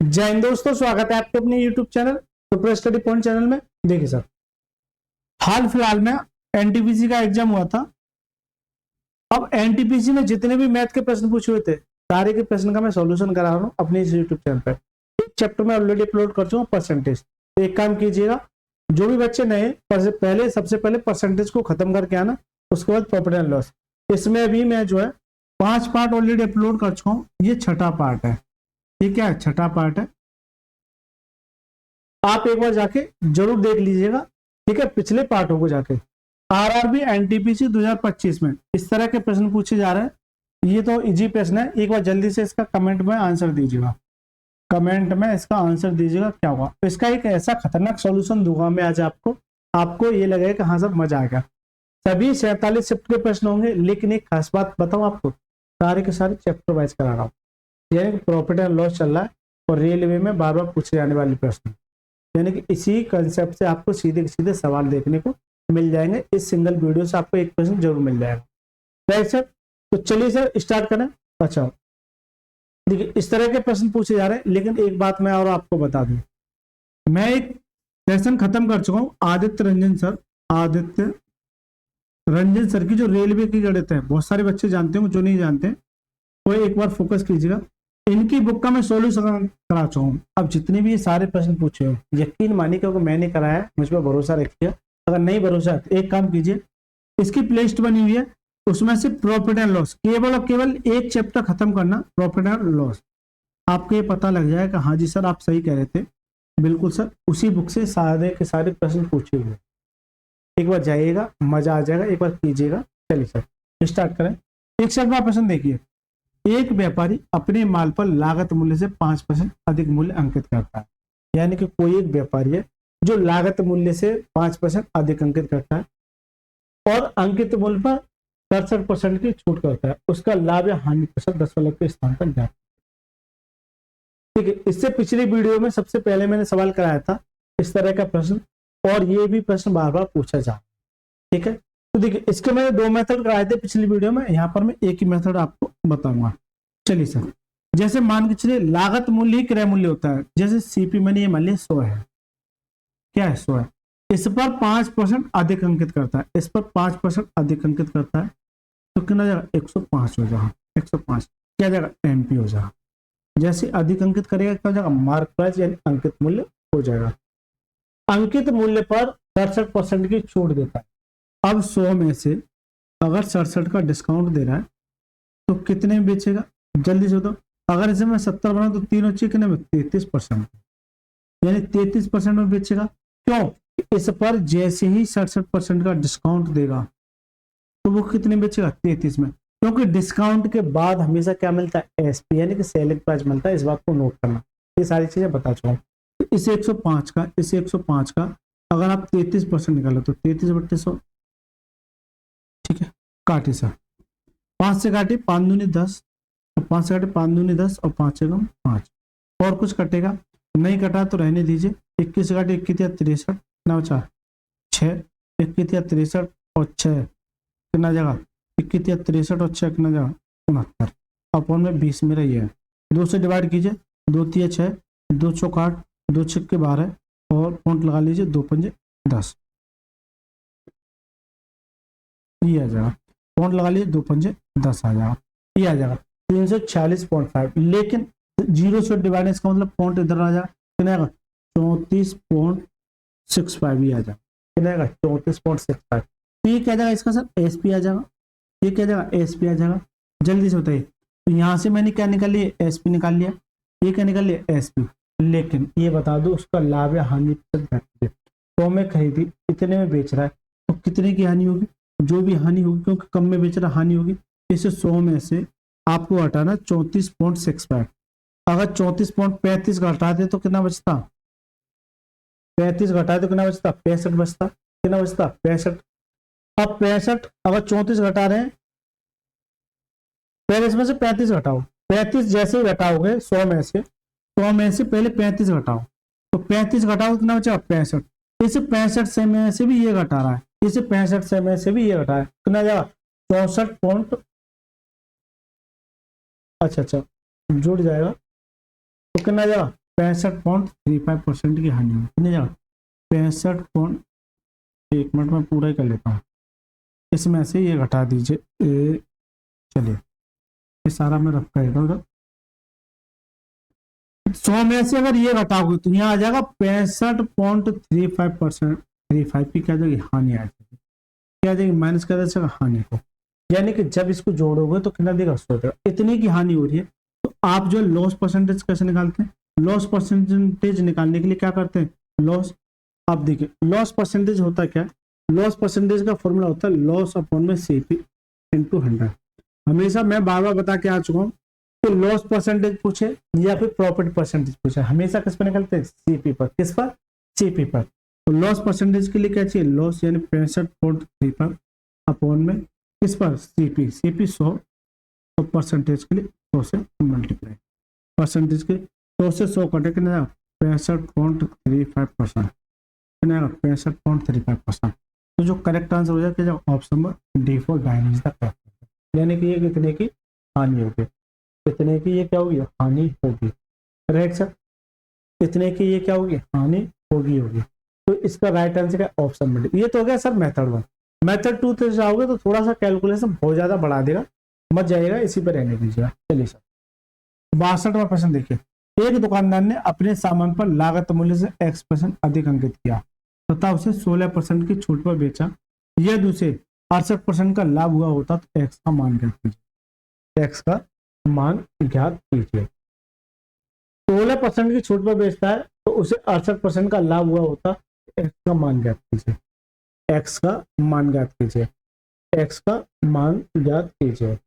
जय हिंद दोस्तों, स्वागत है आपके अपने YouTube channel super study point channel में। देखिए सर, हाल फिलहाल में एनटीपीसी का एग्जाम हुआ था। अब एनटीपीसी में जितने भी मैथ के प्रश्न पूछे हुए थे, सारे के प्रश्न का मैं सॉल्यूशन करा रहा हूँ अपने इस YouTube चैनल पर। एक चैप्टर में ऑलरेडी अपलोड कर चुका हूँ, परसेंटेज। तो एक काम कीजिएगा, जो भी बच्चे नए, सबसे पहले परसेंटेज को खत्म करके आना, उसके बाद प्रॉफिट एंड लॉस। इसमें भी मैं जो है 5 पार्ट ऑलरेडी अपलोड कर चुका हूँ, ये छठा पार्ट है। ये क्या है? छठा पार्ट है। आप एक बार जाके जरूर देख लीजिएगा, ठीक है, पिछले पार्टों को जाके। आरआरबी एनटीपीसी 2025 में इस तरह के प्रश्न पूछे जा रहे हैं। ये तो इजी प्रश्न है, एक बार जल्दी से इसका कमेंट में आंसर दीजिएगा। कमेंट में इसका आंसर दीजिएगा क्या हुआ। इसका एक ऐसा खतरनाक सॉल्यूशन दूंगा मैं आज आपको ये लगेगा कि हाँ सर मजा आ गया। सभी 47 शिफ्ट के प्रश्न होंगे, लेकिन एक खास बात बताऊं आपको, सारे के सारे चैप्टर वाइज करा रहा हूँ। यानी प्रॉफिट एंड लॉस चल रहा है और रेलवे में बार बार पूछे जाने वाले प्रश्न, यानी कि इसी कंसेप्ट से आपको सीधे सीधे सवाल देखने को मिल जाएंगे। इस सिंगल वीडियो से आपको एक प्रश्न जरूर मिल जाएगा। राइट सर, तो चलिए सर स्टार्ट करें। अच्छा, देखिए इस तरह के प्रश्न पूछे जा रहे हैं, लेकिन एक बात मैं और आपको बता दूं, मैं एक सेशन खत्म कर चुका हूं आदित्य रंजन सर की, जो रेलवे की गणित है। बहुत सारे बच्चे जानते होंगे, जो नहीं जानते वो एक बार फोकस कीजिएगा। इनकी बुक का मैं सॉल्यूशन करा चुका हूँ। अब जितने भी ये सारे प्रश्न पूछे हो, यकीन मानिए, क्योंकि मैंने कराया, मुझ पर भरोसा रखिए। अगर नहीं भरोसा है तो एक काम कीजिए, इसकी प्लेलिस्ट बनी हुई है, उसमें से प्रॉफिट एंड लॉस, केवल और केवल एक चैप्टर खत्म करना, प्रॉफिट एंड लॉस। आपको ये पता लग जाएगा हाँ जी सर आप सही कह रहे थे, बिल्कुल सर उसी बुक से सारे के सारे प्रश्न पूछे हुए। एक बार जाइएगा, मजा आ जाएगा, एक बार कीजिएगा। चलिए सर स्टार्ट करें। एक शर्मा प्रश्न देखिए, एक व्यापारी अपने माल पर लागत मूल्य से 5% अधिक मूल्य अंकित करता है। यानी कि कोई एक व्यापारी है जो लागत मूल्य से 5% अधिक अंकित करता है और अंकित मूल्य पर 67% की छूट करता है। उसका लाभ या हानि प्रतिशत दशमलव के स्थान पर जाता है। ठीक है, इससे पिछली वीडियो में सबसे पहले मैंने सवाल कराया था इस तरह का प्रश्न, और ये भी प्रश्न बार बार पूछा जा। ठीक है, तो देखिए इसके मैंने 2 मेथड कराए थे पिछली वीडियो में, यहाँ पर मैं एक ही मेथड आपको बताऊंगा। चलिए सर, जैसे मान के चलिए लागत मूल्य ही क्रय मूल्य होता है। जैसे सीपी मनी ये मान लिया 100 है, क्या है 100 है, इस पर 5% अधिक अंकित करता है, इस पर 5% अधिक अंकित करता है, तो कितना जाएगा 105 हो जाएगा। 105 क्या जाएगा एमपी हो जाएगा। जैसे अधिक अंकित करेगा क्या हो जाएगा मार्क प्राइस यानी अंकित मूल्य हो जाएगा। अंकित मूल्य पर 67% की छूट देता है। अब 100 में से अगर 67 का डिस्काउंट दे रहा है तो कितने में बेचेगा, जल्दी से बताओ। अगर इसे मैं 70 बनाऊं तो तीनों कितने में 33%, यानी 33% में बेचेगा। क्यों? इस पर जैसे ही 67% का डिस्काउंट देगा तो वो कितने बेचेगा 33 में, क्योंकि डिस्काउंट के बाद हमेशा क्या मिलता है एसपी यानी कि सेलिंग प्राइस मिलता है। इस बात को नोट करना, ये सारी चीजें बता चुका हूँ। इस 105 का अगर आप 33% निकालो तो 33/100, ठीक है, काटे सर 5 से काटे 5 दूनी 10, 5 से काटे 5 दूनी 10 और 5 एकम 5, और कुछ कटेगा नहीं, कटा तो रहने दीजिए। 21 से काटे 21 या 63, ना बचा 6, 21 या 63 और 6 कितना जगह 21 या 63 और 6 कितना जगह 69, अपॉन में 20 मेरा ये है। 2 से डिवाइड कीजिए, 2 तिया 6, 2 चौक 8, 2 छक्के 12 और पॉइंट लगा लीजिए 2 पंजे 10, ये आ जाएगा। पॉइंट लगा लीजिए 2 पंजे 10 आ जाएगा, ये आ जाएगा 346.5। लेकिन 0 से डिवाइड, इसका मतलब पॉइंट इधर आ जाएगा, कितना आएगा 34.65, ये आ जाएगा, कितना आएगा 34.65। तो ये क्या जाएगा इसका सर एसपी आ जाएगा, ये क्या जाएगा एसपी आ जाएगा। जल्दी से बताइए, तो यहाँ से मैंने क्या निकाल लिया एसपी निकाल लिया, ये क्या निकाल लिया एसपी। लेकिन ये बता दो उसका लाभ या हानि प्रतिशत, 100 में खरीदी इतने में बेच रहा है तो कितने की हानि होगी, जो भी हानि होगी, क्योंकि कम में बेच रहा हानि होगी। इसे 100 में से आपको हटाना 34.65। अगर 34.35 का हटा दे तो कितना बचता, 35 घटा दे तो कितना बचता 65 बचता, कितना बचता 65। अब 65 अगर 34 घटा रहे हैं, पहले इसमें से 35 घटाओ, 35 जैसे ही घटाओगे 100 में से, 100 में से पहले 35 घटाओ, तो 35 घटाओ कितना बचा 65। इस 65 से में से भी ये घटा रहा है, इस 65 से में से भी ये घटा है, कितना जाएगा 64 पॉइंट, अच्छा जुड़ जाएगा तो कितना जाएगा 65.35% की हानि हुई। कितनी जगह 65 एक मिनट में पूरा ही कर लेता हूँ, इसमें से ये घटा दीजिए। चलिए ये सारा मैं रख कर उधर 100 में से अगर ये घटाओगे तो यहाँ आ जाएगा 65.35%। 35 की क्या जाएगी हानि आ जाएगी, क्या जाएगी माइनस कर देगा हानि को, यानी कि जब इसको जोड़ोगे तो कितना देगा 100 देगा। इतनी की हानि हो रही है तो आप जो लॉस परसेंटेज कैसे निकालते हैं, लॉस परसेंटेज निकालने के लिए क्या करते हैं, लॉस, आप देखिए लॉस परसेंटेज होता क्या है, लॉस परसेंटेज का फॉर्मूला होता है लॉस अपॉन में CP इंटू 100। हमेशा मैं बार बार बता के आ चुका हूँ कि लॉस परसेंटेज पूछे या फिर प्रॉफिट परसेंटेज पूछे, हमेशा किस पर निकलते हैं, CP पर। किस पर, CP पर। तो लॉस परसेंटेज के लिए क्या चाहिए, लॉस यानी 65.35 अपॉन में किस पर, CP 100, तो परसेंटेज के लिए 100 से मल्टीप्लाई, परसेंटेज के 100 से 100 कटे कितना 65.35%, कितना 65.35%। तो जो करेक्ट आंसर हो जाएगा option number D for dynamics the correct, यानी कि ये कितने की हानि होगी, कितने की ये क्या होगी, हानि होगी। राइट सर, कितने की ये क्या होगी, हानि होगी। तो इसका राइट आंसर है ऑप्शन नंबर। ये तो हो गया सर मेथड 1। मेथड 2 से जाओगे तो थोड़ा सा कैलकुलेशन बहुत ज्यादा बढ़ा देगा, मत जाएगा, इसी पर रहने दीजिएगा। चलिए सर 62वां प्रश्न देखिए, एक दुकानदार ने अपने सामान पर लागत मूल्य से X% अधिक अंकित किया तथा उसे 16% की छूट पर बेचा, यदि उसे 68% का लाभ हुआ होता तो X का मान ज्ञात कीजिए। X का मान ज्ञात कीजिए। 16% की छूट पर बेचता है तो उसे 68% का लाभ हुआ होता, X का मान ज्ञात कीजिए। X का मान ज्ञात कीजिए। X का मान ज्ञात कीजिए।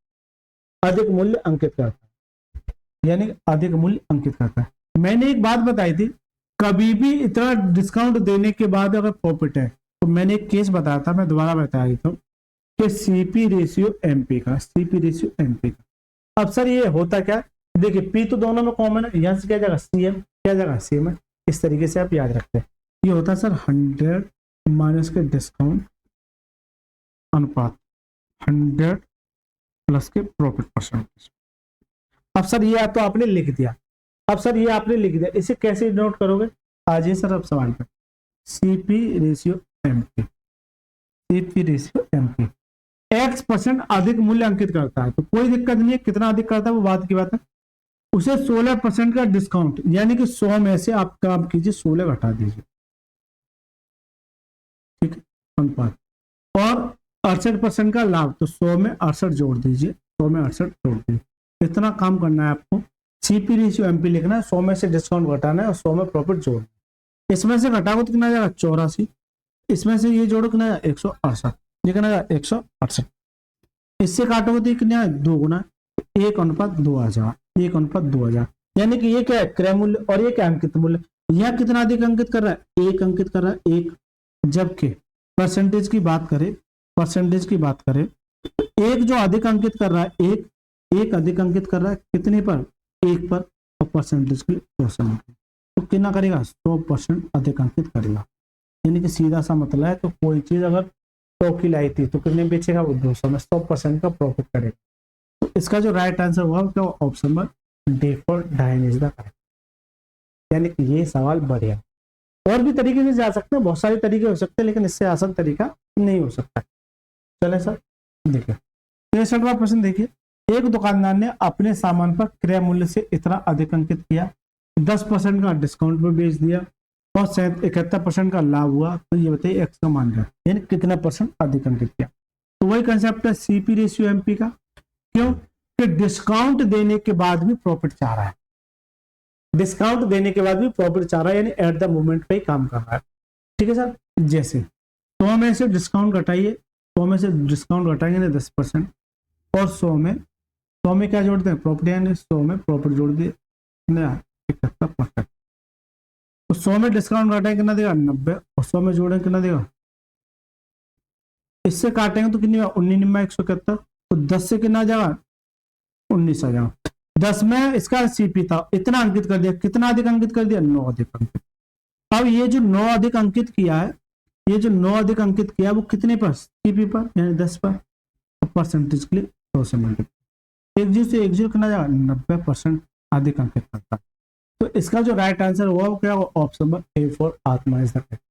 अधिक मूल्य अंकित करता है, यानी अधिक मूल्य अंकित करता है। मैंने एक बात बताई थी, कभी भी इतना डिस्काउंट देने के बाद अगर प्रॉफिट है तो मैंने एक केस बताया था, मैं दोबारा बता रही हूँ कि CP रेशियो MP का, CP रेशियो MP का। अब सर ये होता क्या, देखिए P तो दोनों में कॉमन है, यहाँ से क्या जाएगा CM, क्या जाएगा CM है। इस तरीके से आप याद रखते हैं। ये होता है सर 100 माइनस के डिस्काउंट अनुपात 100 प्लस के प्रॉफिट परसेंटेज। अब सर ये तो आपने लिख दिया, अब सर ये आपने लिख दिया, इसे कैसे नोट करोगे, आज ये सर अब सवाल पे CP ratio MP, CP ratio MP X% अधिक मूल्य अंकित करता है तो कोई दिक्कत नहीं है, कितना अधिक करता है वो बात की बात है। उसे 16% का डिस्काउंट, यानी कि 100 में से आप काम कीजिए 16 घटा दीजिए, ठीक है अनुपात, और 68% का लाभ, तो 100 में 68 जोड़ दीजिए, 100 में 68 जोड़ दीजिए। इतना काम करना है आपको। CP रेशियो MP लिखना है, 100 में से डिस्काउंट घटाना है और 100 में प्रॉफिट जोड़ना है। इसमें से घटाओ तो कितना जाएगा 84, इसमें से ये जोड़ो कितना 168, ये कितना 168, इससे काटोगे तो कितना 2 गुना 1:2 आ जाएगा, 1:2 आ जाएगा। यानी कि ये क्या है क्रय मूल्य और ये क्या अंकित मूल्य, यह कितना अधिक अंकित कर रहा है, 1 अंकित कर रहा है 1, जबकि परसेंटेज की बात करें, परसेंटेज की बात करें तो 1 जो अधिक अंकित कर रहा है, एक अधिक अंकित कर रहा है कितने पर, 1 पर, और परसेंटेज की 100%, तो कितना करेगा 100% अधिक अंकित करेगा। यानी कि सीधा सा मतलब है, तो कोई चीज अगर 100 की लाई थी तो कितने बेचेगा वो 200 में, 100% का प्रॉफिट करेगा। तो इसका जो राइट आंसर हुआ वो option number D for dynamics the correct. यानी कि ये सवाल बढ़िया, और भी तरीके से जा सकते हैं, बहुत सारे तरीके हो सकते हैं, लेकिन इससे आसान तरीका नहीं हो सकता। चले सर देखिए 63वां प्रश्न देखिए, एक दुकानदार ने अपने सामान पर क्रय मूल्य से इतना अधिक अंकित किया, 10% का डिस्काउंट पर बेच दिया और 71% का लाभ हुआ, तो ये बताइए X का मान क्या, यानी कितना परसेंट अधिक अंकित किया। तो वही कंसेप्ट है CP रेशियो MP का। क्यों कि डिस्काउंट देने के बाद भी प्रॉफिट चाह रहा है, डिस्काउंट देने के बाद भी प्रॉफिट चाह रहा है, यानी एट द मोमेंट पे ही काम कर रहा है। ठीक है सर, जैसे 100 में से डिस्काउंट घटाइए, 100 में से डिस्काउंट घटाएंगे ना 10%, और 100 में क्या जोड़ते हैं प्रॉफिट, यानी 100 में प्रॉफिट जोड़ दिए ना 71%, तो 100 में डिस्काउंट घटाएंगे कितना देगा 90, और 100 में जोड़ेंगे कितना देगा, इससे काटेंगे तो कितनी 19 171, तो 10 से कितना जाएगा 19 आ जाएगा। 10 में इसका CP था, इतना अंकित कर दिया, कितना अधिक अंकित कर दिया 9 अधिक अंकित। अब ये जो 9 अधिक अंकित किया है, ये जो 9 अधिक अंकित किया वो कितने पर, CP पर, यानी 10 पर, परसेंटेज के लिए 100 से मल्टीप्लाई, एक जीरो से एक जीरो कितना जाएगा 90% अधिक अंकित करता है। तो इसका जो राइट आंसर हुआ वो क्या, ऑप्शन नंबर ए फॉर आत्मा इज द करेक्ट।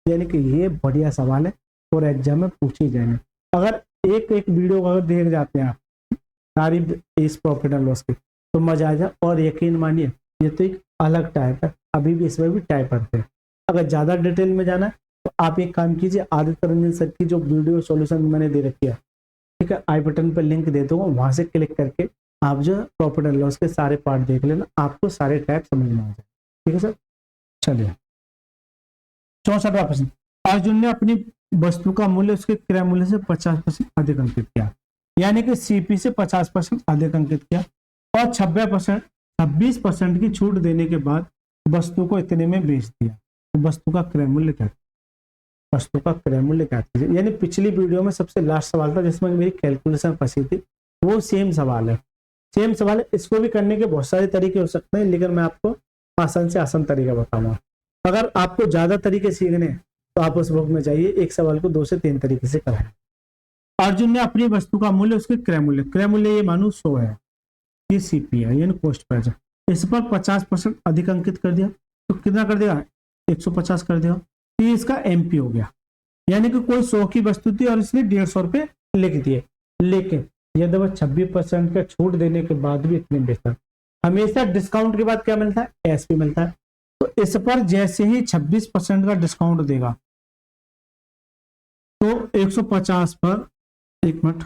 यानी कि ये बढ़िया सवाल है और एग्जाम में पूछे जाएंगे। अगर एक एक वीडियो अगर देख जाते हैं आप सारी इस प्रॉफिट एंड लॉस की तो मजा आ जाए। और यकीन मानिए ये तो एक अलग टाइप है, अभी भी इसमें भी टाइप करते हैं। अगर ज़्यादा डिटेल में जाना है तो आप एक काम कीजिए, आदित्य रंजन सर की जो वीडियो सॉल्यूशन मैंने दे रखी है, ठीक है, आई बटन पर लिंक दे दूंगा, वहां से क्लिक करके आप जो प्रॉफिट एंड लॉस के सारे पार्ट देख लेना, आपको सारे टाइप समझ में आ जाए। ठीक है सर, चलिए 64वां प्रश्न। अर्जुन ने अपनी वस्तु का मूल्य उसके क्रय मूल्य से 50% अधिक अंकित किया, यानी कि सीपी से 50% अधिक अंकित किया और 26% की छूट देने के बाद वस्तु को इतने में बेच दिया, तो वस्तु का क्रय मूल्य क्या, वस्तु का क्रय मूल्य क्या था। यानी पिछली वीडियो में सबसे लास्ट सवाल था जिसमें मेरी कैलकुलेशन फंसी थी, वो सेम सवाल है, सेम सवाल है। इसको भी करने के बहुत सारे तरीके हो सकते हैं, लेकिन मैं आपको आसान से आसान तरीका बताऊंगा। अगर आपको ज्यादा तरीके सीखने हैं तो आप उस बुक में जाइए, एक सवाल को 2 से 3 तरीके से कराएं। अर्जुन ने अपनी वस्तु का मूल्य उसके क्रय मूल्य ये मानो 100 है, ये सीपी है यानी कॉस्ट प्राइस है, इस पर 50% अधिक अंकित कर दिया तो कितना कर दिया, 150 कर दिया, तो ये इसका एमपी हो गया। यानी कि कोई 100 की वस्तु थी और इसने 150 रुपये लिख दिए, लेकिन यदि वह 26% का छूट देने के बाद भी इतने बेचता, हमेशा डिस्काउंट के बाद क्या मिलता है, एसपी मिलता है। तो इस पर जैसे ही 26% का डिस्काउंट देगा तो 150 पर, एक मिनट,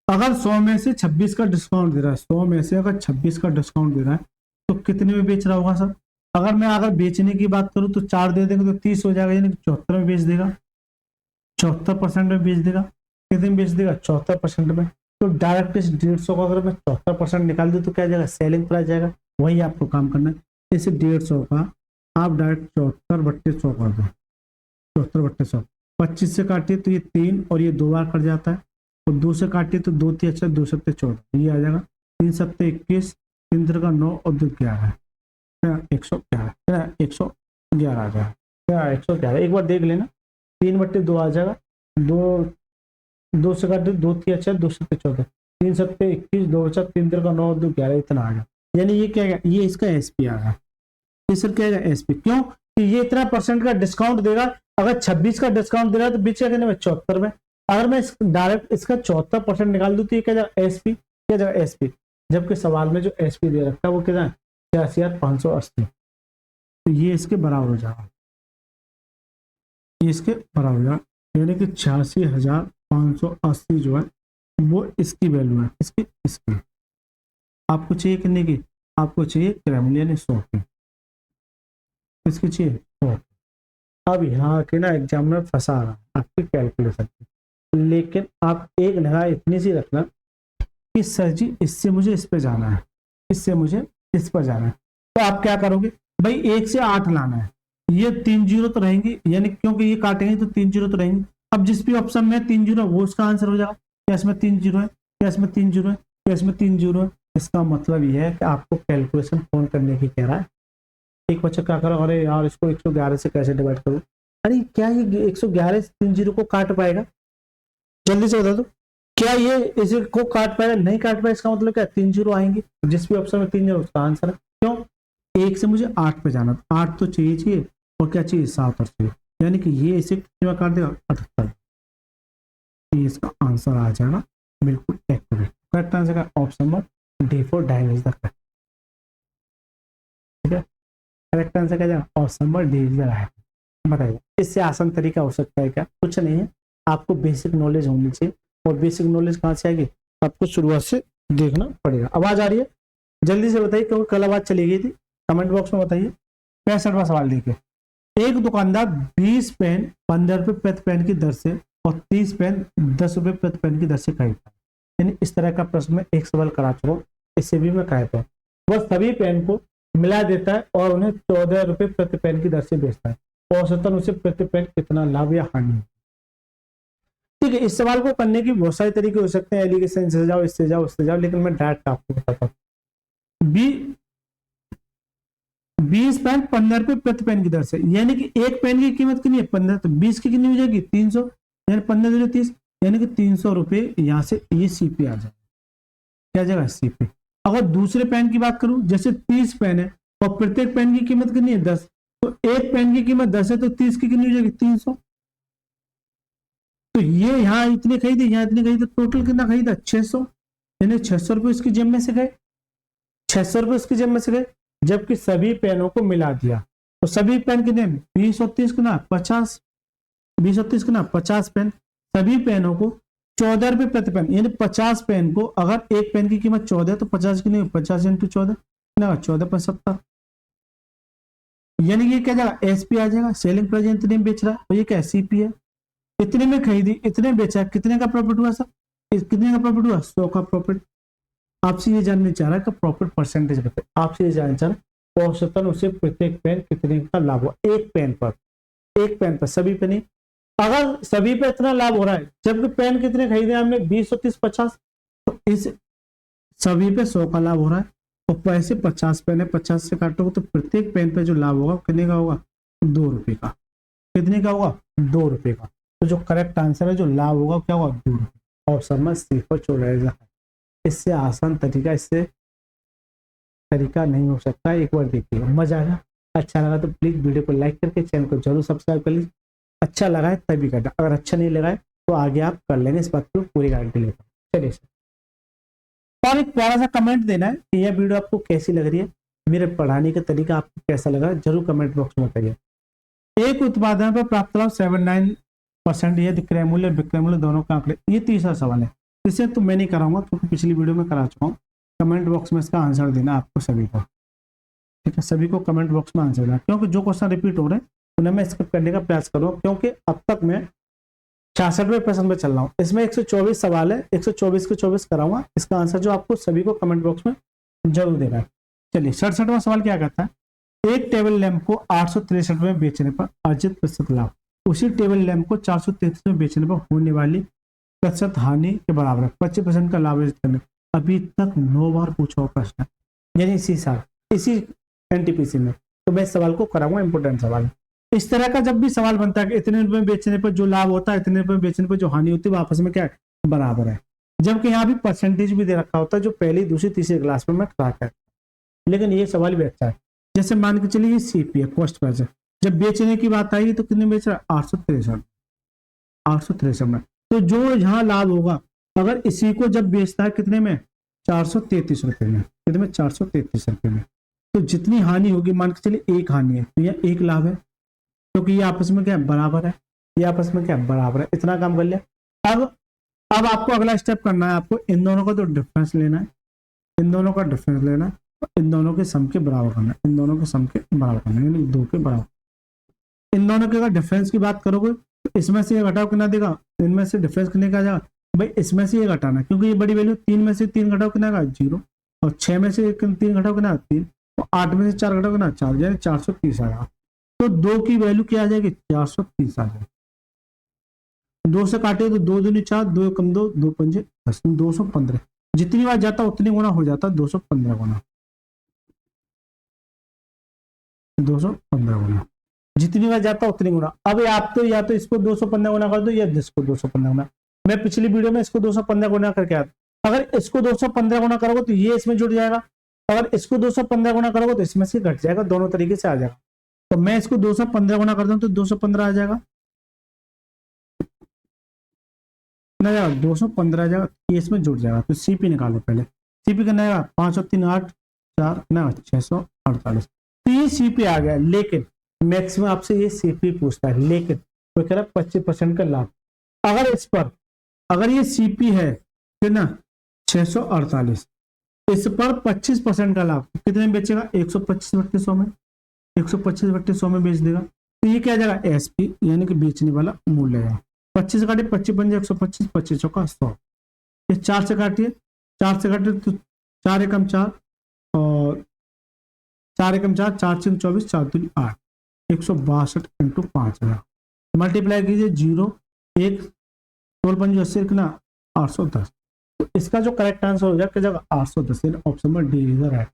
अगर 100 में से 26 का डिस्काउंट दे रहा है, 100 में से अगर 26 का डिस्काउंट दे रहा है तो कितने में बेच रहा होगा सर। अगर बेचने की बात करूं तो 4 दे देंगे तो 30 हो जाएगा, यानी 74 में बेच देगा, 74% में बेच देगा। कितने में बेच देगा, 74% में। तो डायरेक्ट इस 150 का अगर मैं 74% निकाल दूं तो क्या जाएगा, सेलिंग प्राइस जाएगा। वही आपको काम करना है, इस 150 का आप डायरेक्ट 74/100 कर दो, 74/100, 25 से काटिए तो ये 3 और ये 2 बार कट जाता है, और 2 से काटिए तो 2 3 अच्छा 2 7 14, ये आ जाएगा 3 7 21, 3 3 का 9 और 2 11, 111, 111 आ जाएगा, 111। एक बार देख लेना, 3/2 आ जाएगा, 2 से काटे 2 3 अच्छा 2 7 14, 3 7 21, 2 बचा, 3 3 का 9 2 11, इतना आ गया। यानी ये क्या है, ये इसका एसपी आ गया। ये सर क्या है, एसपी, क्यों कि ये इतना परसेंट का डिस्काउंट देगा। अगर 26 का डिस्काउंट दे रहा है तो बीच का 74 में, अगर मैं डायरेक्ट इसका 74% निकाल दूं तो ये क्या जाएगा, एसपी, क्या जाएगा, एसपी। जबकि सवाल में जो एसपी दे रखा है वो क्या है, 86,580, तो ये इसके बराबर हो जाएगा, ये इसके बराबर हो जाएगा। यानी कि 86,580 जो है वो इसकी वैल्यू है, इसकी आपको चाहिए कितने की, आपको चाहिए क्रय मूल्य यानी 100 की, इसकी चाहिए 100। अब यहाँ के ना एग्जाम में फंसा रहा आपकी कैलकुलेशन, लेकिन आप एक निगाह इतनी सी रखना कि सर जी इससे मुझे इस पे जाना है, इससे मुझे इस पर जाना है। तो आप क्या करोगे भाई, 1 से 8 लाना है, ये 3 जीरो तो रहेंगी, यानी क्योंकि ये काटेंगे तो 3 जीरो तो रहेंगे। अब जिस भी ऑप्शन में 3 जीरो वो उसका आंसर हो जाएगा, क्या इसमें 3 जीरो है, क्या इसमें 3 जीरो है, क्या इसमें 3 जीरो है। इसका मतलब यह है कि आपको कैलकुलेशन कौन करने की कह रहा है। एक बच्चा क्या करो, अरे यार इसको 111 से कैसे डिवाइड करूं, अरे क्या ये 111 से 3 जीरो को काट पाएगा, जल्दी से बता दो, क्या ये इसे को काट पाएगा, नहीं काट पाएगा। इसका मतलब क्या, 3 जीरो आएंगे, जिस भी ऑप्शन में 3 जीरो उसका आंसर है। क्यों, 1 से मुझे 8 पे जाना, 8 तो चाहिए और क्या चाहिए, 7 और चाहिए, यानी कि ये इसे कितने काट देगा, 78। ये इसका आंसर आ जाएगा बिल्कुल एक्यूरेट। करेक्ट आंसर का ऑप्शन नंबर डी फॉर डायनेज द करेक्ट, ठीक है। करेक्ट आंसर क्या जाएगा, option number D is the right. बताइए इससे आसान तरीका हो सकता है क्या, कुछ नहीं है, आपको बेसिक नॉलेज होनी चाहिए। और बेसिक नॉलेज कहाँ से आएगी, आपको शुरुआत से देखना पड़ेगा। आवाज आ रही है, जल्दी से बताइए क्योंकि कल आवाज चली गई थी, कमेंट बॉक्स में बताइए। 65वां सवाल देखिए, एक दुकानदार 20 पेन 15 रुपए प्रति पेन की दर से और 30 पेन 10 रुपए प्रति पेन की दर से खरीदता है। यानी इस तरह का प्रश्न में एक सवाल करा चुका हूँ, इससे भी मैं कहता हूँ। वह सभी पेन को मिला देता है और उन्हें 14 रुपए प्रति पेन की दर से बेचता है, औसतन उसे प्रति पेन कितना लाभ या हानि। ठीक है, इस सवाल को करने की बहुत सारे तरीके हो सकते हैं, एलिगेशन से जाओ, इससे जाओ, उससे जाओ, लेकिन मैं डायरेक्ट आपको बताता हूँ। 20 पेन 15 रुपए प्रति पेन की दर से, यानी कि एक पेन की कीमत कितनी है, 15, तो 20 की कितनी हो जाएगी, 300, यानी 15 दूनी 30, यानी कि 300 रुपए यहाँ से ये सीपी आ जाएगा, क्या जाएगा, सीपी। अगर दूसरे पेन की बात करूं, जैसे 30 पेन है और प्रत्येक पेन की कीमत कितनी है 10, तो एक पेन की कीमत 10 है तो 30 की कितनी हो जाएगी 300। तो ये यहाँ इतने खरीदे, यहाँ इतने खरीदे, टोटल कितना खरीदा 600, यानी 600 रुपये उसकी जेब में से गए, 600 रुपये उसकी जेब में से गए। जबकि सभी पेनों को मिला दिया तो सभी पेन कितने 20 और 30 कितना 50, 20 और 30 कितना 50 पेन, सभी पेनों को 14 रुपये प्रति पेन, यानी 50 पेन को अगर एक पेन की कीमत 14 तो 50 की नहीं, 50 इंटू 14 ना 14 × 70, यानी ये क्या जाएगा एसपी आ जाएगा, सेलिंग प्राइस इतने में बेच रहा है, और ये क्या सीपी है, इतने में खरीदी इतने बेचा, कितने का प्रॉफिट हुआ सर, कितने का प्रॉफिट हुआ 100 का प्रॉफिट। आपसे ये जानने चाह रहा है कि प्रॉफिट परसेंटेज बताए, आपसे ये जानना चाह रहा है औसतन उसे प्रत्येक पेन कितने का लाभ हुआ, एक पेन पर, एक पेन पर, सभी पे नहीं। अगर सभी पे इतना लाभ हो रहा है जबकि पेन कितने खरीदे हमने 20 और 30 50, तो इस सभी पे 100 का लाभ हो रहा है और पैसे 50 पेन है, 50 से काटोगे तो प्रत्येक पेन पे जो लाभ होगा कितने का होगा 2 रुपये का, कितने का होगा 2 रुपये का। तो जो करेक्ट आंसर है जो लाभ होगा क्या होगा 2 रुपये, ऑप्शन में सी पर चौराहा है। इससे आसान तरीका, इससे तरीका नहीं हो सकता, एक बार देखिए मजा आएगा। अच्छा लगा तो प्लीज वीडियो को लाइक करके चैनल को जरूर सब्सक्राइब कर लीजिए, अच्छा लगा है तभी करना, अगर अच्छा नहीं लगा है तो आगे आप कर लेंगे, इस बात को पूरी गारंटी लेता हूँ। चलिए सर, और एक प्यारा सा कमेंट देना है कि यह वीडियो आपको कैसी लग रही है, मेरे पढ़ाने का तरीका आपको कैसा लगा जरूर कमेंट बॉक्स में बताइए। एक उत्पादन पर प्राप्त लाभ 79%, यह विक्रय मूल्य विक्रय मूल्य दोनों का आंकड़े, ये तीसरा सवाल है, इसे तो मैं नहीं कराऊंगा क्योंकि पिछली वीडियो में करा चुका हूँ। कमेंट बॉक्स में इसका आंसर देना आपको सभी को, ठीक है, सभी को कमेंट बॉक्स में आंसर देना, क्योंकि जो क्वेश्चन रिपीट हो रहे हैं उन्हें मैं स्किप करने का प्रयास करूँगा, क्योंकि अब तक मैं 66वें प्रश्न पे चल रहा हूँ, इसमें 124 सवाल है, 124 के 24 कराऊंगा, इसका आंसर जो आपको सभी को कमेंट बॉक्स में जरूर देना है। चलिए 67वां सवाल क्या कहता है, एक टेबल लैंप को 863 में बेचने पर अर्जित प्रतिशत लाभ उसी टेबल लैंप को 433 में बेचने पर होने वाली प्रतिशत हानि के बराबर है, 25% का लाभ अर्जित करने। अभी तक 9 बार पूछा हुआ प्रश्न, यानी इसी साल इसी एनटीपीसी में, तो मैं इस सवाल को कराऊंगा, इंपोर्टेंट सवाल। इस तरह का जब भी सवाल बनता है कि इतने रुपए बेचने पर जो लाभ होता है, इतने रुपए बेचने पर जो हानि होती है, वो आपस में क्या है बराबर है, जबकि यहाँ भी परसेंटेज भी दे रखा होता है जो पहली दूसरी तीसरी क्लास में मैं ट्रैक है। लेकिन ये सवाल भी अच्छा है, जैसे मान के चलिए सीपी है, कॉस्ट प्राइस है, जब बेचने की बात आएगी तो कितने बेच रहा है 863 में, तो जो यहाँ लाभ होगा अगर इसी को जब बेचता है कितने में 433 रुपये में, कितने में 433 रुपये में, तो जितनी हानि होगी मान के चलिए एक हानि है तो यह एक लाभ है, क्योंकि ये आपस में क्या है बराबर है, ये आपस में क्या बराबर है, इतना काम कर लिया। अब आपको अगला स्टेप करना है, आपको इन दोनों का तो डिफरेंस लेना है, इन दोनों का डिफरेंस लेना है, इन दोनों के सम के बराबर करना है, इन दोनों के सम के बराबर करना है, यानी 2 के बराबर। इन दोनों के अगर डिफरेंस की बात करोगे तो इसमें से ये घटाओ कितना देगा, इनमें से डिफरेंस कितने का आ जाएगा भाई, इसमें से ये घटाना, क्योंकि ये बड़ी वैल्यू, 3 में से 3 घटाओ कितना आएगा 0, और 6 में से 3 घटाओ कितना 3, और 8 में से 4 घटाओ कितना 4, यानी 430 आएगा। तो 2 की वैल्यू क्या आ जाएगी 430 आ जाएगी, 2 से काटे तो 2 दूनी 4, 2 कम 2, 2 पंजे 10, 215, जितनी बार जाता उतनी गुना हो जाता 215 गुना, 215 गुना, जितनी बार जाता उतनी गुना। अब आप तो या तो इसको 215 गुना कर दो या इसको 215 गुना, मैं पिछली वीडियो में इसको 215 गुना करके आया, अगर इसको 215 गुना करोगे तो ये इसमें जुड़ जाएगा, अगर इसको 215 गुना करोगे तो इसमें से घट जाएगा, दोनों तरीके से आ जाएगा। तो मैं इसको 215 गुना कर दूं तो 215 आ जाएगा, ना जाएगा 215 आ जाएगा, ये इसमें जुड़ जाएगा। तो सीपी निकालो पहले, सीपी करना है 5 और 3 8 4 ना 648, तो ये सीपी आ गया। लेकिन मैक्सिमम आपसे ये सीपी पूछता है, लेकिन वो कह रहा है 25% का लाभ, अगर इस पर अगर ये सीपी है कितना 648, इस पर 25% का लाभ कितने में बेचेगा 125/100 में, 125/100 में बेच देगा, तो ये क्या जाएगा एसपी, यानी कि बेचने वाला मूल्य है। 25 काटिए 25 पंजे 125, 25 चौका 100, ये 4 से काटिए, 4 से काटिए तो 4 एकम 4 और 4 एकम 4, 4 6 24, 4 3 8, 162 × 5 मल्टीप्लाई कीजिए 0 1 16 पंजे 80 कितना 810, तो इसका जो करेक्ट आंसर हो जाएगा जगह 810, ऑप्शन में डी इज राइट।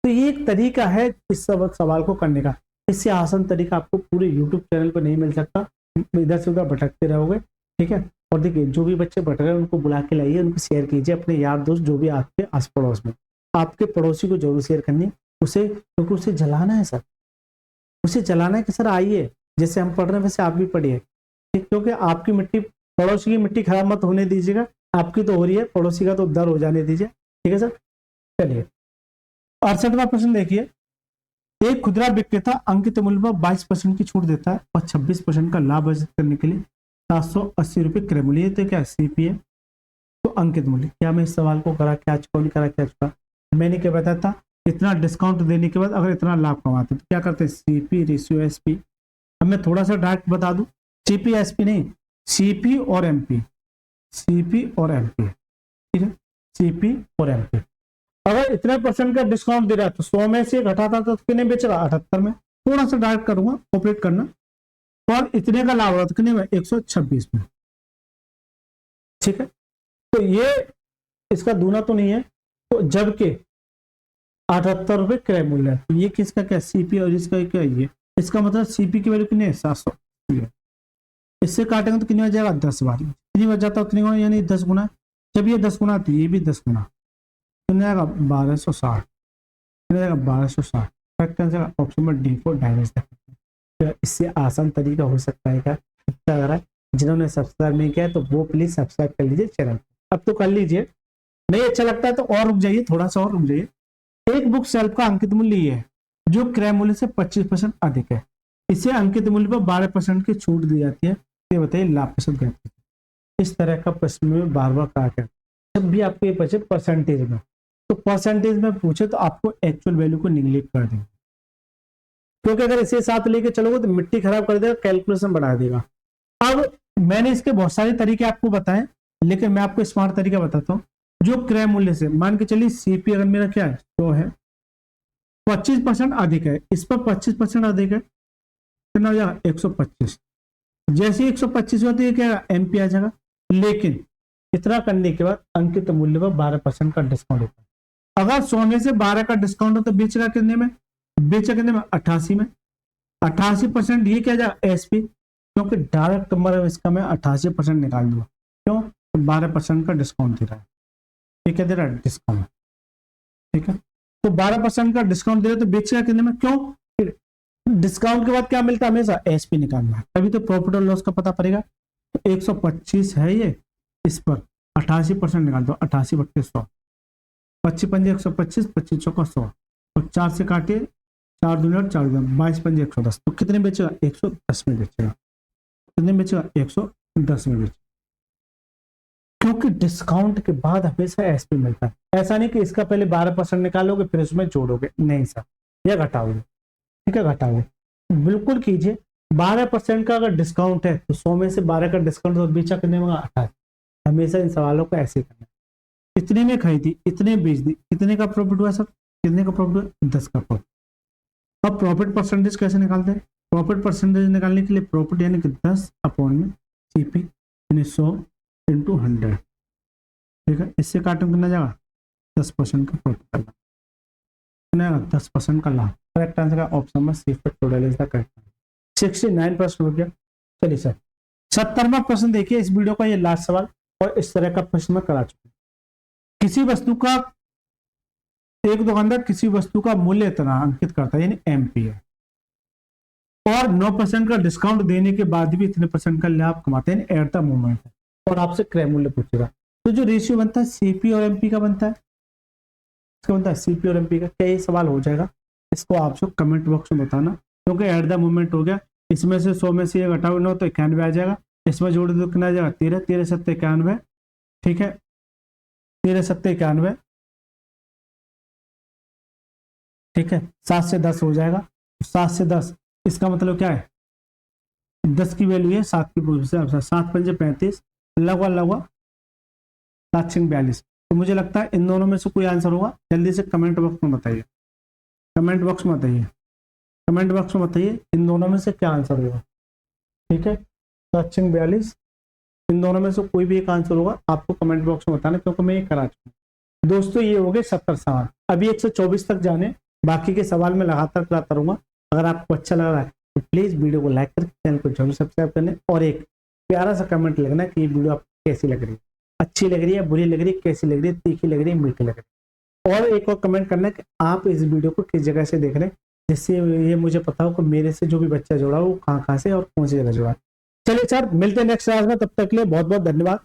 तो ये एक तरीका है इस सवाल को करने का, इससे आसान तरीका आपको पूरे YouTube चैनल पर नहीं मिल सकता, इधर से उधर भटकते रहोगे, ठीक है। और देखिए जो भी बच्चे भटक रहे हैं उनको बुला के लाइए, उनको शेयर कीजिए अपने यार दोस्त जो भी आपके आस पड़ोस में। आपके पड़ोसी को जरूर शेयर करनी उसे, क्योंकि उसे जलाना है सर, उसे जलाना है कि सर आइए जैसे हम पढ़ रहे हैं वैसे आप भी पढ़िए, ठीक, क्योंकि आपकी मिट्टी, पड़ोसी की मिट्टी खराब मत होने दीजिएगा, आपकी तो हो रही है, पड़ोसी का तो उद्धार हो जाने दीजिए, ठीक है सर। चलिए 68वां प्रश्न देखिए, एक खुदरा विक्रेता अंकित मूल्य पर 22% की छूट देता है और 26% का लाभ अर्जित करने के लिए 780 रुपये क्रय मूल्य, तो क्या सीपीए तो अंकित मूल्य। क्या मैं इस सवाल को करा क्या चुका, नहीं करा क्या चुका, मैंने क्या बताया था, इतना डिस्काउंट देने के बाद अगर इतना लाभ कमाते तो क्या करते हैं, सीपी रेशियो एसपी। अब मैं थोड़ा सा डायरेक्ट बता दूं, सीपी एसपी नहीं, सीपी और एमपी, सीपी और एमपी, ठीक है, सीपी और एमपी। अगर इतने परसेंट का डिस्काउंट दे रहा है तो 100 में से घटाता तो कितने बेचेगा, 78 में। थोड़ा सा डायरेक्ट करूंगा, ऑपरेट करना, और इतने का लाभ होगा तो कितने में, 126 में, ठीक है। तो ये इसका दूना तो नहीं है, तो जबकि 78 रुपये क्रय मूल्य है, तो ये किसका क्या, सीपी, और इसका क्या, ये इसका मतलब सीपी की वैल्यू कितनी है, 700। इससे काटेंगे तो कितनी हो जाएगा, 10 बार, कितनी बच जाता है उतनी, यानी 10 गुना। जब ये 10 गुना तो ये भी 10 गुना, कितने आएगा, 1260, कितने आएगा, 1260। Correct answer option number D को डायमेंस। तो इससे आसान तरीका हो सकता है क्या, अगर है जिन्होंने सब्सक्राइब नहीं किया तो वो प्लीज सब्सक्राइब कर लीजिए चैनल, अब तो कर लीजिए, नहीं अच्छा लगता है तो और रुक जाइए, थोड़ा सा और रुक जाइए। एक बुक सेल्फ का अंकित मूल्य ये है जो क्रय मूल्य से 25% अधिक है, इसे अंकित मूल्य पर 12% की छूट दी जाती है, ये बताइए लाभ प्रतिशत गणित। इस तरह का प्रश्न में बार बार कहा गया, जब भी आपको ये पूछे परसेंटेज में, तो परसेंटेज में पूछे तो आपको एक्चुअल वैल्यू को निगलेक्ट कर देंगे, क्योंकि अगर इसे साथ लेके चलोगे तो मिट्टी खराब कर देगा, कैलकुलेशन बढ़ा देगा। अब मैंने इसके बहुत सारे तरीके आपको बताए, लेकिन मैं आपको स्मार्ट तरीका बताता हूँ, जो क्रय मूल्य से मान के चलिए सीपी अगर मेरा क्या है, तो है 25% अधिक है, इस पर 25% अधिक है, कितना हो जाएगा, 125। जैसे ही 125 होती है क्या, एमपी आ जाएगा। लेकिन इतना करने के बाद अंकित मूल्य पर 12% का डिस्काउंट होता है। अगर 100 में से 12 का डिस्काउंट हो तो बेचेगा कितने में, बेचा कितने में, 88 में। 88% ये क्या जाएगा, एसपी, क्योंकि डायरेक्ट नंबर इसका मैं 88% निकाल दूंगा, क्यों, तो 12% का डिस्काउंट दे रहा है, ये क्या दे रहा है, डिस्काउंट, ठीक है। तो 12% का डिस्काउंट दे रहा है तो बेचेगा कितने में, क्यों, डिस्काउंट के बाद क्या मिलता है, हमेशा एसपी निकालना है, तभी तो प्रॉफिट और लॉस का पता पड़ेगा। तो 125 है ये, इस पर 88% निकाल दो, 88 बट्टे 100, 25 पंजे 125, 25 चौका 100, और 4 से काटे, 4 दूनी और 4 दूनी 22 पंजे 110, तो कितने बेचेगा, 110 में बेचेगा, कितने बेचेगा, 110 में बेचेगा, क्योंकि डिस्काउंट के बाद हमेशा एसपी मिलता है। ऐसा नहीं कि इसका पहले 12% निकालोगे फिर उसमें जोड़ोगे, नहीं सर, या घटाओगे, ठीक है, घटाओगे, बिल्कुल कीजिए। 12% का अगर डिस्काउंट है तो 100 में से 12 का डिस्काउंट तो बेचा कितने में, 28। हमेशा इन सवालों को ऐसे करना है, इतने में खरीदी, इतने बेच दी, कितने का प्रॉफिट हुआ सर, कितने का प्रॉफिट हुआ, 10 का प्रॉफिट। अब प्रॉफिट परसेंटेज कैसे निकालते हैं, प्रॉफिट परसेंटेज निकालने के लिए प्रॉफिट यानी कि 10 अपॉन में सीपी यानी 100 इंटू 100, ठीक है। इससे काटूं कितना जाएगा, 10% का प्रॉफिट करना, कितना 10% का लाभ। करेक्ट आंसर का ऑप्शन में सी पर टोटल इज द करेक्ट। 69% हो गया। चलिए सर 70वां प्रश्न देखिए, इस वीडियो का ये लास्ट सवाल, और इस तरह का प्रश्न मैं करा चुका हूं। किसी वस्तु का, एक दुकानदार किसी वस्तु का मूल्य इतना अंकित करता है यानी एमपी है, और 9% का डिस्काउंट देने के बाद भी इतने परसेंट का लाभ कमाते हैं एट द मोमेंट, और आपसे क्रय मूल्य पूछेगा, तो जो रेशियो बनता है सीपी और एमपी का बनता है, इसका बनता है सीपी और एमपी का। क्या ये सवाल हो जाएगा, इसको आप सब कमेंट बॉक्स में बताना, क्योंकि एट द मोमेंट हो गया, इसमें से 100 में से ये घटाओ 9 तो 91 आ जाएगा, इसमें जोड़ दो कितना आ जाएगा, 13, 13 7 91, ठीक है, 13 7 91, ठीक है, 7 से 10 हो जाएगा, 7 से 10, इसका मतलब क्या है, 10 की वैल्यू है 7 की, 7 पंजे 35, लगभग लगभग 7 6 42। तो मुझे लगता है इन दोनों में से कोई आंसर होगा, जल्दी से कमेंट बॉक्स में बताइए, कमेंट बॉक्स में बताइए, कमेंट बॉक्स में बताइए इन दोनों में से क्या आंसर होगा, ठीक है, 7 6 42, इन दोनों में से कोई भी एक आंसर होगा, आपको कमेंट बॉक्स में बताना, क्योंकि मैं ये करा चुका हूं। दोस्तों ये हो गए 70 सवाल, अभी 124 तक जाने, बाकी के सवाल में लगातार कराता रहूंगा। अगर आपको अच्छा लग रहा है तो प्लीज वीडियो को लाइक करके चैनल को जरूर सब्सक्राइब करने, और एक प्यारा सा कमेंट लिखना कि ये वीडियो आपको कैसी लग रही है, अच्छी लग रही है, बुरी लग रही है, कैसी लग रही है, तीखी लग रही है, मीठी लग रही है। और एक और कमेंट करना कि आप इस वीडियो को किस जगह से देख रहे हैं, जिससे ये मुझे पता हो कि मेरे से जो भी बच्चा जुड़ा हो वो कहाँ से और कौन सी जगह जुड़ा। चलिए सर, मिलते हैं नेक्स्ट क्लास में, तब तक के लिए बहुत बहुत धन्यवाद।